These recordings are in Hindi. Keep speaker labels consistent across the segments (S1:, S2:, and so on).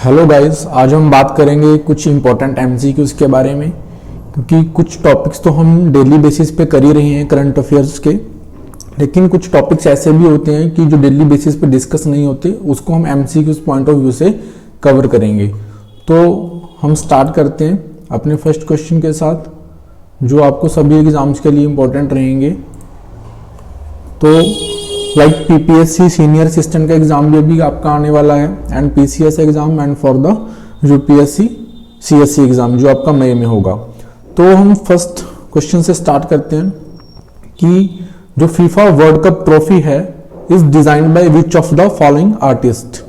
S1: हेलो गाइस, आज हम बात करेंगे कुछ इंपॉर्टेंट एमसीक्यूज के बारे में, क्योंकि कुछ टॉपिक्स तो हम डेली बेसिस पे कर ही रहे हैं करंट अफेयर्स के, लेकिन कुछ टॉपिक्स ऐसे भी होते हैं कि जो डेली बेसिस पे डिस्कस नहीं होते, उसको हम एमसीक्यूज पॉइंट ऑफ व्यू से कवर करेंगे। तो हम स्टार्ट करते हैं अपने फर्स्ट क्वेश्चन के साथ, जो आपको सभी एग्जाम्स के लिए इंपॉर्टेंट रहेंगे। तो लाइक पीपीएससी सीनियर असिस्टेंट का एग्जाम भी अभी आपका आने वाला है, and PCS exam and for the UPSC CSC exam जो आपका मई में होगा। तो हम फर्स्ट क्वेश्चन से स्टार्ट करते हैं कि जो फीफा वर्ल्ड कप ट्रॉफी है is designed by which of the following artist.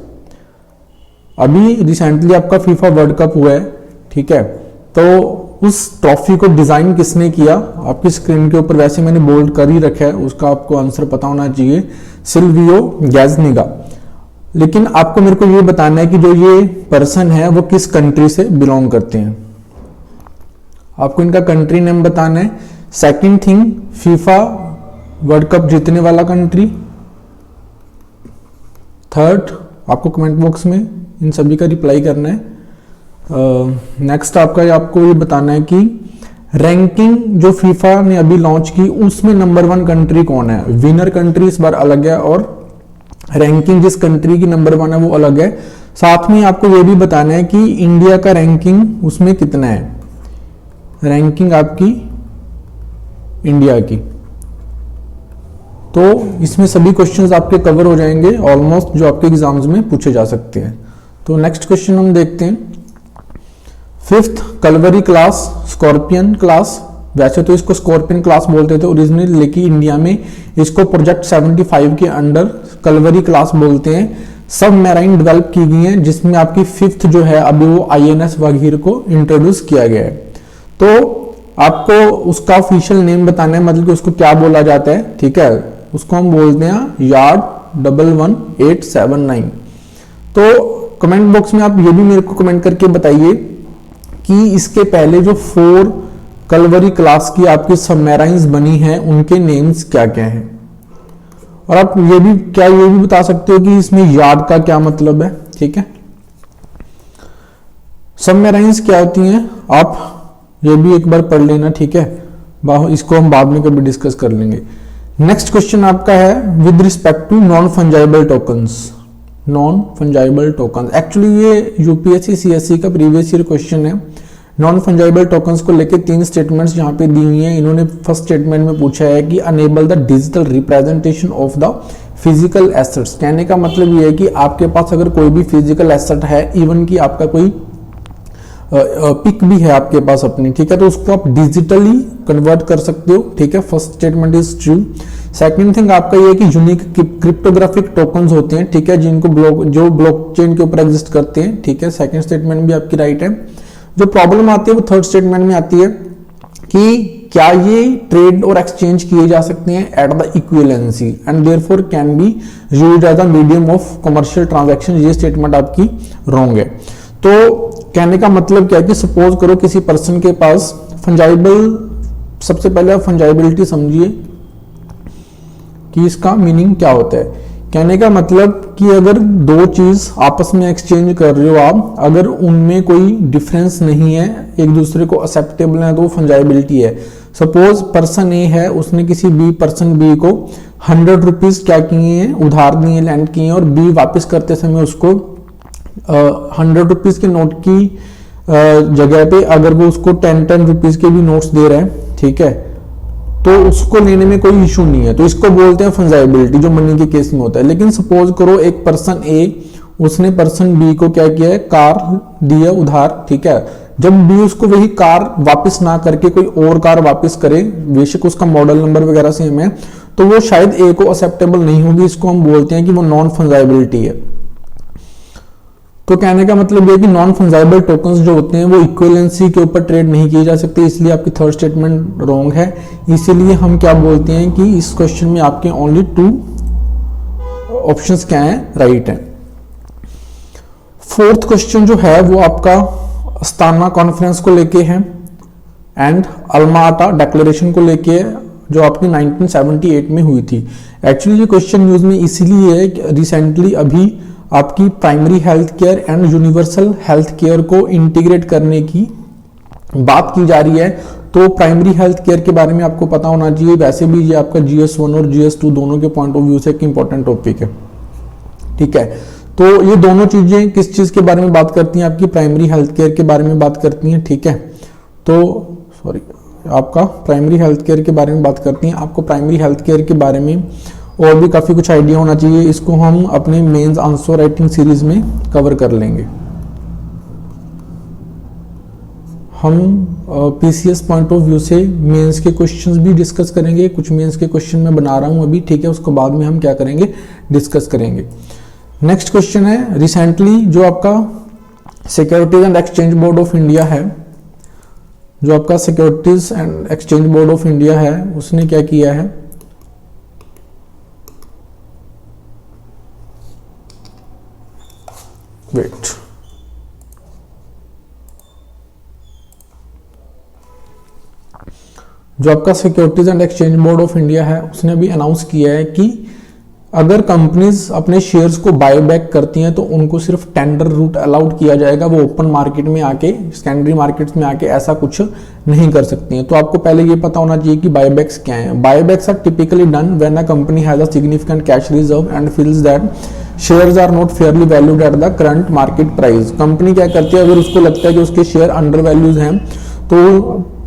S1: अभी रिसेंटली आपका फीफा वर्ल्ड कप हुआ है, ठीक है, तो उस ट्रॉफी को डिजाइन किसने किया? आपकी स्क्रीन के ऊपर वैसे मैंने बोल्ड कर ही रखा है, उसका आपको आंसर पता होना चाहिए, सिल्वियो गैज़निगा। लेकिन आपको मेरे को ये बताना है कि जो ये पर्सन है वो किस कंट्री से बिलोंग करते हैं। आपको इनका कंट्री नेम बताना है। Second thing, FIFA world cup जीतने वाला कंट्री। थर्ड, आपको कमेंट बॉक्स में इन सभी का रिप्लाई करना है। नेक्स्ट आपको ये बताना है कि रैंकिंग जो फीफा ने अभी लॉन्च की उसमें नंबर 1 कंट्री कौन है। विनर कंट्री इस बार अलग है और रैंकिंग जिस कंट्री की नंबर 1 है वो अलग है। साथ में आपको ये भी बताना है कि इंडिया का रैंकिंग उसमें कितना है, रैंकिंग आपकी इंडिया की। तो इसमें सभी क्वेश्चंस आपके कवर हो जाएंगे ऑलमोस्ट, जो आपके एग्जाम्स में पूछे जा सकते हैं। तो नेक्स्ट क्वेश्चन हम देखते हैं। Fifth Kalvari class scorpion class, वैसे तो इसको स्कॉर्पियन क्लास बोलते थे ओरिजिनली, लेकिन इंडिया में इसको प्रोजेक्ट 75 के अंडर कलवरी क्लास बोलते हैं। सब मैराइन डेवलप की गई है, जिसमें आपकी फिफ्थ जो है अभी वो आईएनएस वागीर को इंट्रोड्यूस किया गया है। तो आपको उसका ऑफिशियल नेम बताना है, मतलब कि उसको क्या बोला जाता है, ठीक है, उसको हम बोलते हैं यार्ड 11879। तो कमेंट बॉक्स में आप ये भी मेरे को कमेंट करके बताइए कि इसके पहले जो 4 कलवरी क्लास की आपकी सबमैराइन्स बनी हैं उनके नेम्स क्या क्या हैं। और आप ये भी बता सकते हो कि इसमें यार्ड का क्या मतलब है, ठीक है। सबमैराइन्स क्या होती हैं आप ये भी एक बार पढ़ लेना, ठीक है, इसको हम बाद में कभी डिस्कस कर लेंगे। नेक्स्ट क्वेश्चन आपका है with respect to non fungible tokens. Non fungible token, actually ये यूपीएससी सीएससी का प्रीवियस ईयर क्वेश्चन है। नॉन फंजाइबल टोकन्स को लेके 3 स्टेटमेंट्स यहाँ पे दी हुई हैं। इन्होंने फर्स्ट स्टेटमेंट में पूछा है कि enable the digital representation of the physical assets. कहने का मतलब ये है कि आपके पास अगर कोई भी फिजिकल एसेट है, इवन कि आपका कोई पिक भी है आपके पास अपनी, ठीक है, तो उसको आप डिजिटली कन्वर्ट कर सकते हो, ठीक है। First statement is true. Second thing आपका ये है कि यूनिक क्रिप्टोग्राफिक टोकन्स होते हैं, ठीक है, जिनको ब्लॉकचेन के ऊपर एग्जिस्ट करते हैं, ठीक है। सेकंड स्टेटमेंट भी आपकी राइट है। जो प्रॉब्लम आती है वो थर्ड स्टेटमेंट में आती है कि क्या ये ट्रेड और एक्सचेंज किए जा सकते हैं at the equivalency and therefore can be used as a medium of commercial transaction. ये स्टेटमेंट आपकी रॉन्ग है। तो कहने का मतलब क्या है कि सपोज करो किसी पर्सन के पास फंजाइबल, सबसे पहले आप फंजाइबिलिटी समझिए कि इसका मीनिंग क्या होता है। कहने का मतलब कि अगर 2 चीज आपस में एक्सचेंज कर रहे हो आप, अगर उनमें कोई डिफरेंस नहीं है, एक दूसरे को एक्सेप्टेबल है, तो वो फंजाइबिलिटी है। सपोज पर्सन ए है, उसने किसी पर्सन बी को 100 रुपीज क्या किए हैं, उधार दिए, लैंड किए हैं, और बी वापस करते समय उसको 100 रुपीज के नोट की जगह पे अगर वो उसको 10 रुपीज के भी नोट्स दे रहे हैं, ठीक है, तो उसको लेने में कोई इशू नहीं है। तो इसको बोलते हैं फंजाइबिलिटी, जो मनी के केस में होता है। लेकिन सपोज करो एक पर्सन ए, उसने पर्सन बी को क्या किया है, कार दिया उधार, ठीक है, जब बी उसको वही कार वापस ना करके कोई और कार वापस करे, बेशक उसका मॉडल नंबर वगैरह सेम है, तो वो शायद ए को एक्सेप्टेबल नहीं होगी। इसको हम बोलते हैं कि वो नॉन फंजाइबिलिटी है। तो कहने का मतलब ये कि नॉन फंजाइबल टोकन्स जो होते हैं वो इक्विवेलेंसी के ऊपर ट्रेड नहीं किए जा सकते, इसलिए आपकी थर्ड स्टेटमेंट रॉन्ग है। इसीलिए हम क्या बोलते हैं कि इस क्वेश्चन में आपके ओनली 2 ऑप्शंस क्या हैं, राइट है। फोर्थ क्वेश्चन जो है वो आपका अस्ताना कॉन्फ्रेंस को लेके है एंड अल्मा-अटा डिक्लेरेशन को लेके है, जो आपकी 1978 में हुई थी। एक्चुअली ये क्वेश्चन न्यूज में इसीलिए है कि रिसेंटली अभी आपकी primary health care and universal health care को इंटीग्रेट करने की बात की जा रही है। तो प्राइमरी हेल्थ केयर के बारे में आपको पता होना चाहिए। वैसे भी ये आपका GS1 और GS2 दोनों के पॉइंट ऑफ व्यू से एक इंपॉर्टेंट टॉपिक है, ठीक है। तो ये दोनों चीजें किस चीज के बारे में बात करती हैं, आपकी प्राइमरी हेल्थ केयर के बारे में बात करती हैं, ठीक है। तो सॉरी, आपका प्राइमरी हेल्थ केयर के बारे में बात करती हैं। आपको प्राइमरी हेल्थ केयर के बारे में और भी काफी कुछ आइडिया होना चाहिए। इसको हम अपने मेंस आंसर राइटिंग सीरीज में कवर कर लेंगे। हम PCS पॉइंट ऑफ व्यू से मेंस के क्वेश्चंस भी डिस्कस करेंगे। कुछ मेंस के क्वेश्चन मैं बना रहा हूं अभी, ठीक है, उसको बाद में हम क्या करेंगे, डिस्कस करेंगे। नेक्स्ट क्वेश्चन है, रिसेंटली जो आपका securities and exchange board of India है, जो आपका securities and exchange board of India है, उसने क्या किया है, वेट, जो आपका securities and exchange board of India है, उसने भी अनाउंस किया है कि अगर कंपनीज अपने शेयर्स को बाय बैक करती हैं तो उनको सिर्फ टेंडर रूट अलाउड किया जाएगा, वो ओपन मार्केट में आके, सेकेंडरी मार्केट्स में आके ऐसा कुछ नहीं कर सकती हैं। तो आपको पहले ये पता होना चाहिए कि बायबैक्स क्या हैं। Buybacks are typically done when a company has a significant cash reserve and feels that shares are not fairly valued at the current market price. Company क्या करती है, अगर उसको लगता है कि उसके शेयर अंडर वैल्यूज हैं तो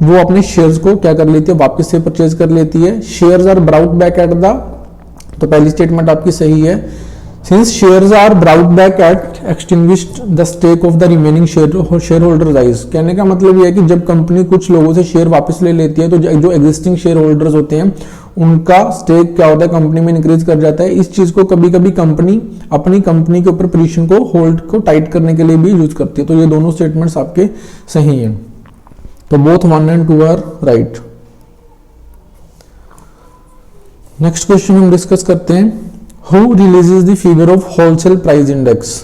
S1: वो अपने शेयर्स को क्या कर लेती है, वापस से परचेज कर लेती है। Shares are brought back at the, तो पहली स्टेटमेंट आपकी सही है, since shares are brought back at extinguished the stake of the remaining share holder rise. कहने का मतलब ये है कि जब कंपनी कुछ लोगों से शेयर वापस ले लेती है तो जो एग्जिस्टिंग शेयर होल्डर्स होते हैं उनका स्टेक क्या होता है, कंपनी में इंक्रीज कर जाता है। इस चीज को कभी कभी कंपनी अपनी कंपनी के ऊपर पोजीशन को होल्ड को टाइट करने के लिए भी यूज करती है। तो ये दोनों स्टेटमेंट्स आपके सही हैं, तो both 1 and 2 are right. Next question हम डिस्कस करते हैं, who releases the figure of wholesale price index.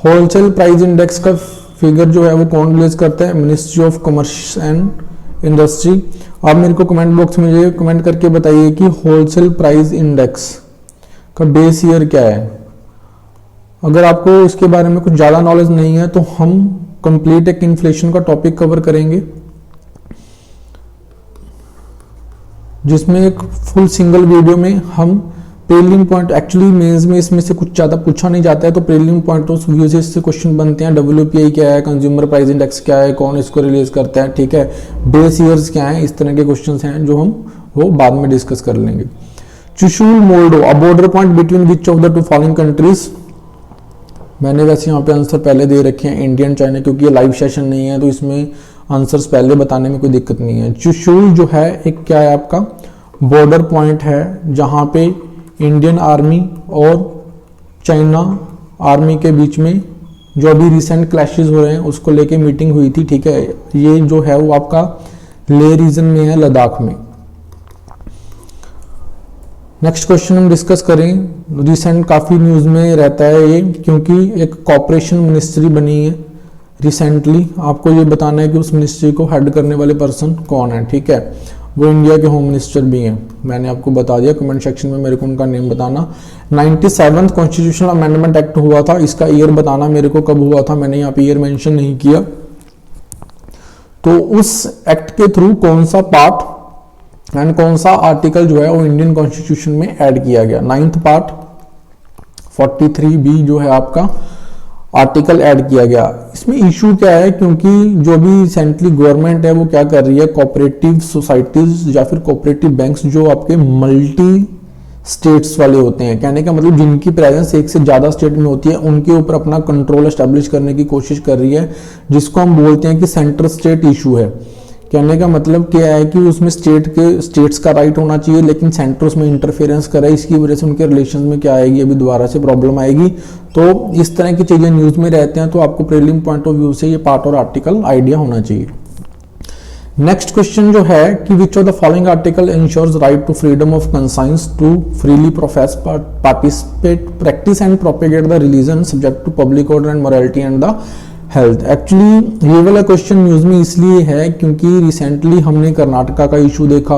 S1: Wholesale price index का फिगर जो है वो कौन रिलीज करता है, ministry of commerce and industry. आप मेरे को कमेंट बॉक्स में मुझे कमेंट करके बताइए कि होलसेल प्राइस इंडेक्स का बेस ईयर क्या है। अगर आपको इसके बारे में कुछ ज्यादा नॉलेज नहीं है तो हम कंप्लीट एक इन्फ्लेशन का टॉपिक कवर करेंगे, जिसमें एक फुल सिंगल वीडियो में हम प्रीलिम पॉइंट, एक्चुअली मेंस में इसमें से कुछ ज्यादा पूछा नहीं जाता है, तो प्रीलिम पॉइंट ऑफ व्यू से इससे क्वेश्चन बनते हैं। WPI क्या है, कंज्यूमर प्राइस इंडेक्स क्या है, कौन इसको रिलीज करता है, ठीक है, बेस ईयर्स क्या है, इस तरह के क्वेश्चंस हैं जो हम वो बाद में डिस्कस कर लेंगे। Chushul Moldo, a border point between which of the two following countries. मैंने वैसे यहाँ पे आंसर पहले दे रखे हैं, इंडियन चाइना, क्योंकि ये लाइव सेशन नहीं है तो इसमें आंसर्स पहले बताने में कोई दिक्कत नहीं है। चुशूल जो है एक क्या है, आपका बॉर्डर पॉइंट है जहाँ पे इंडियन आर्मी और चाइना आर्मी के बीच में जो अभी रिसेंट क्लैशेस हो रहे हैं उसको लेके मीटिंग हुई थी, ठीक है। ये जो है वो आपका ले रीजन में है, लद्दाख में। नेक्स्ट क्वेश्चन हम डिस्कस करें, रिसेंट काफी न्यूज में रहता है ये, क्योंकि एक कॉपरेशन मिनिस्ट्री बनी है रिसेंटली। आपको ये बताना है कि उस मिनिस्ट्री को हेड करने वाले पर्सन कौन है, ठीक है। वो इंडिया के होम मिनिस्टर भी हैं, मैंने आपको बता दिया, कमेंट सेक्शन में मेरे को उनका नेम बताना। 97th कॉन्स्टिट्यूशनल अमेंडमेंट एक्ट हुआ था, इसका ईयर बताना मेरे को कब हुआ था, मैंने यहाँ पे ईयर मेंशन नहीं किया। तो उस एक्ट के थ्रू कौन सा पार्ट एंड कौन सा आर्टिकल जो है वो इंडियन कॉन्स्टिट्यूशन में ऐड किया गया। 9th पार्ट 43B जो है आपका आर्टिकल ऐड किया गया। इसमें इशू क्या है, क्योंकि जो भी रिसेंटली गवर्नमेंट है वो क्या कर रही है, कोऑपरेटिव सोसाइटीज या फिर कोऑपरेटिव बैंक्स जो आपके मल्टी स्टेट्स वाले होते हैं, कहने का मतलब जिनकी प्रेजेंस एक से ज्यादा स्टेट में होती है, उनके ऊपर अपना कंट्रोल एस्टेब्लिश करने की कोशिश कर रही है, जिसको हम बोलते हैं कि सेंटर स्टेट इशू है। कहने का मतलब क्या है कि उसमें स्टेट्स का राइट होना चाहिए, लेकिन सेंटर उसमें इंटरफेरेंस करे, इसकी वजह से उनके रिलेशन में क्या आएगी, अभी दोबारा से प्रॉब्लम आएगी। तो इस तरह की चीजें न्यूज में रहते हैं, तो आपको प्रीलिम पॉइंट ऑफ व्यू से ये पार्ट और आर्टिकल आइडिया होना चाहिए। नेक्स्ट क्वेश्चन जो है कि which of the following article ensures right to freedom of conscience to freely profess, participate, practice and propagate the religion subject to public order and morality and the health. Actually ये वाला क्वेश्चन न्यूज में इसलिए है क्योंकि रिसेंटली हमने कर्नाटका का इशू देखा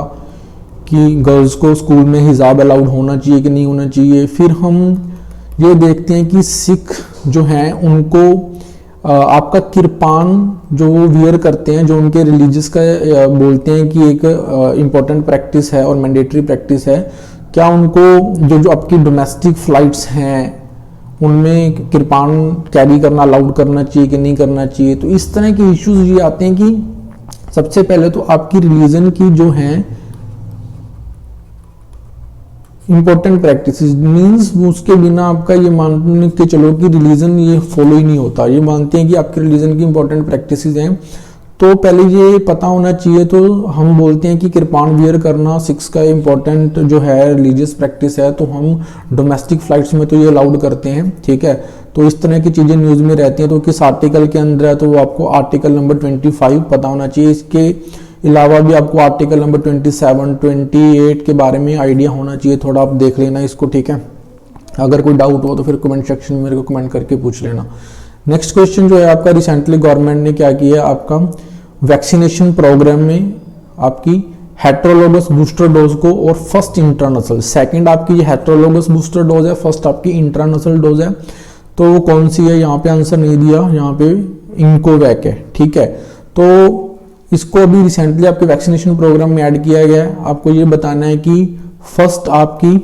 S1: कि गर्ल्स को स्कूल में हिजाब अलाउड होना चाहिए कि नहीं होना चाहिए। फिर हम ये देखते हैं कि सिख जो हैं उनको आपका किरपान जो वो वियर करते हैं, जो उनके रिलीजियस का बोलते हैं कि एक इम्पोर्टेंट प्रैक्टिस है और मैंडेटरी प्रैक्टिस है, क्या उनको जो आपकी डोमेस्टिक फ्लाइट्स हैं उनमें किरपान कैरी करना अलाउड करना चाहिए कि नहीं करना चाहिए। तो इस तरह के इश्यूज ये आते हैं कि सबसे पहले तो आपकी रिलीजन की जो है इंपॉर्टेंट प्रैक्टिस मीन्स उसके बिना आपका ये मान के चलो कि रिलीजन ये फॉलो ही नहीं होता। ये मानते हैं कि आपके रिलीजन की इंपॉर्टेंट प्रैक्टिस हैं, तो पहले ये पता होना चाहिए। तो हम बोलते हैं कि किरपान वियर करना सिक्स का इंपॉर्टेंट जो है रिलीजियस प्रैक्टिस है, तो हम डोमेस्टिक फ्लाइट्स में तो ये अलाउड करते हैं, ठीक है। तो इस तरह की चीज़ें न्यूज़ में रहती हैं, तो किस आर्टिकल के अंदर है, तो वो आपको आर्टिकल नंबर 25 पता होना चाहिए। इसके अलावा भी आपको आर्टिकल नंबर 27, 28 के बारे में आइडिया होना चाहिए, थोड़ा आप देख लेना इसको, ठीक है। अगर कोई डाउट हो तो फिर कमेंट सेक्शन में मेरे को कमेंट करके पूछ लेना। नेक्स्ट क्वेश्चन जो है आपका, रिसेंटली गवर्नमेंट ने क्या किया, आपका वैक्सीनेशन प्रोग्राम में आपकी हेट्रोलोगस बूस्टर डोज को और फर्स्ट इंट्रानसल, सेकंड आपकी ये हेट्रोलोगस बूस्टर डोज है, फर्स्ट आपकी इंट्रानसल डोज है, तो वो कौन सी है, यहाँ पे आंसर नहीं दिया, यहाँ पे इनकोवैक है, ठीक है। तो इसको अभी रिसेंटली आपके वैक्सीनेशन प्रोग्राम में ऐड किया गया है। आपको ये बताना है कि फर्स्ट आपकी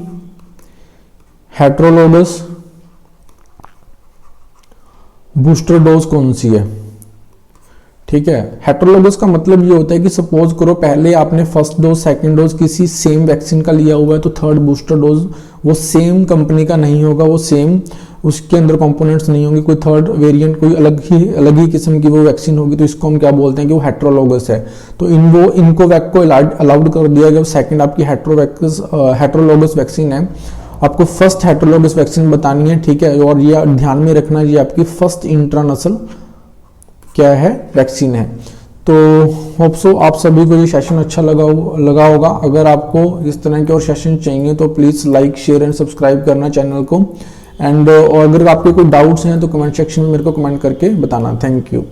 S1: हेट्रोलोगस बूस्टर डोज कौन सी है, ठीक है। हेट्रोलोगस का मतलब ये होता है कि सपोज करो पहले आपने फर्स्ट डोज सेकंड डोज किसी सेम वैक्सीन का लिया हुआ है, तो थर्ड बूस्टर डोज वो सेम कंपनी का नहीं होगा, वो सेम उसके अंदर कंपोनेंट्स नहीं होंगे, कोई थर्ड वेरिएंट कोई अलग ही किस्म की वो वैक्सीन होगी, तो इसको हम क्या बोलते हैं कि वो हेट्रोलोगस है। तो इनकोवैक को अलाउड कर दिया गया। सेकंड आपकी हेट्रोलोगस वैक्सीन है, आपको फर्स्ट हेट्रोलोगस वैक्सीन बतानी है, ठीक है। और ये ध्यान में रखना, ये आपकी फर्स्ट इंट्रानसल क्या है, वैक्सीन है। तो होप सो आप सभी को ये सेशन अच्छा लगा होगा। अगर आपको इस तरह के और सेशन चाहिए तो please like share and subscribe करना चैनल को। एंड और अगर आपके कोई डाउट्स हैं तो कमेंट सेक्शन में मेरे को कमेंट करके बताना। Thank you.